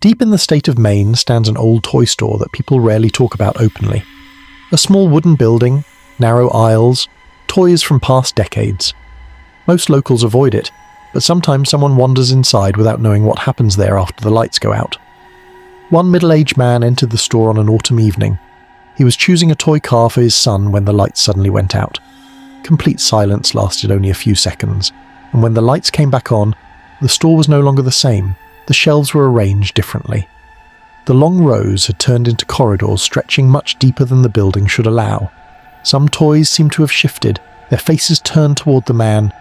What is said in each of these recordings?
Deep in the state of Maine stands an old toy store that people rarely talk about openly. A small wooden building, narrow aisles, toys from past decades. Most locals avoid it, but sometimes someone wanders inside without knowing what happens there after the lights go out. One middle-aged man entered the store on an autumn evening. He was choosing a toy car for his son when the lights suddenly went out. Complete silence lasted only a few seconds, and when the lights came back on, the store was no longer the same. The shelves were arranged differently. The long rows had turned into corridors stretching much deeper than the building should allow. Some toys seemed to have shifted, their faces turned toward the man.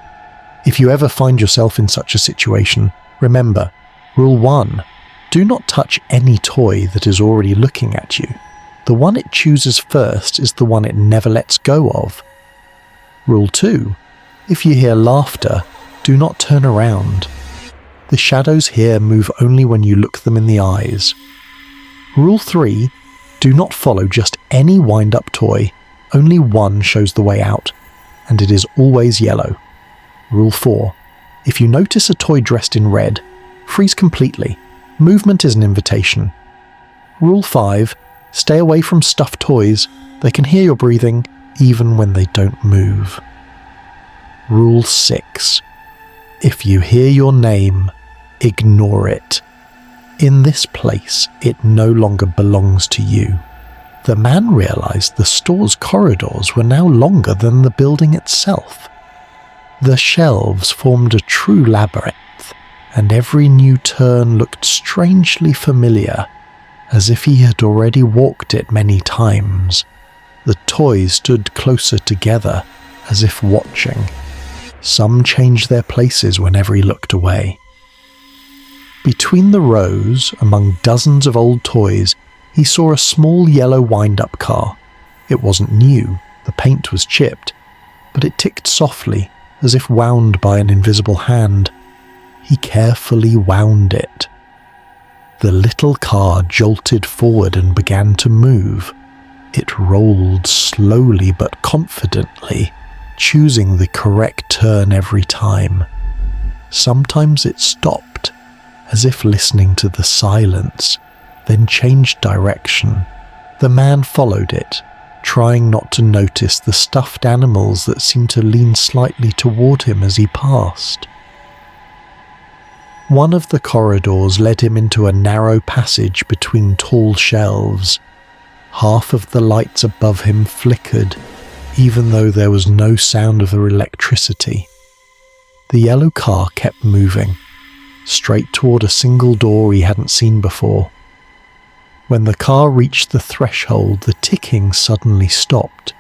If you ever find yourself in such a situation, remember, Rule 1, do not touch any toy that is already looking at you. The one it chooses first is the one it never lets go of. Rule 2, if you hear laughter, do not turn around. The shadows here move only when you look them in the eyes. Rule 3, do not follow just any wind-up toy. Only one shows the way out, and it is always yellow. Rule 4, if you notice a toy dressed in red, freeze completely. Movement is an invitation. Rule 5, stay away from stuffed toys. They can hear your breathing, even when they don't move. Rule 6, if you hear your name, ignore it. In this place, it no longer belongs to you. The man realized the store's corridors were now longer than the building itself. The shelves formed a true labyrinth, and every new turn looked strangely familiar, as if he had already walked it many times. The toys stood closer together, as if watching. Some changed their places whenever he looked away. Between the rows, among dozens of old toys, he saw a small yellow wind-up car. It wasn't new, the paint was chipped, but it ticked softly, as if wound by an invisible hand. He carefully wound it. The little car jolted forward and began to move. It rolled slowly but confidently, choosing the correct turn every time. Sometimes it stopped, as if listening to the silence, then changed direction. The man followed it, trying not to notice the stuffed animals that seemed to lean slightly toward him as he passed. One of the corridors led him into a narrow passage between tall shelves. Half of the lights above him flickered, even though there was no sound of their electricity. The yellow car kept moving, straight toward a single door he hadn't seen before. When the car reached the threshold, the ticking suddenly stopped.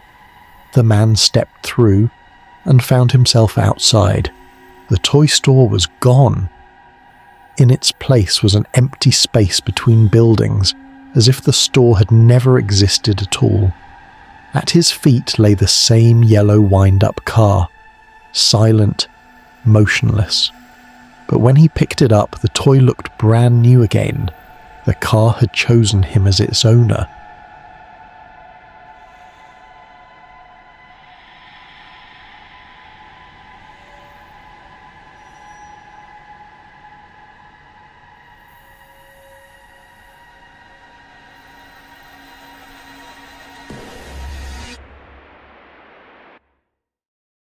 The man stepped through and found himself outside. The toy store was gone. In its place was an empty space between buildings, as if the store had never existed at all. At his feet lay the same yellow wind-up car, silent, motionless. But when he picked it up, the toy looked brand new again. The car had chosen him as its owner.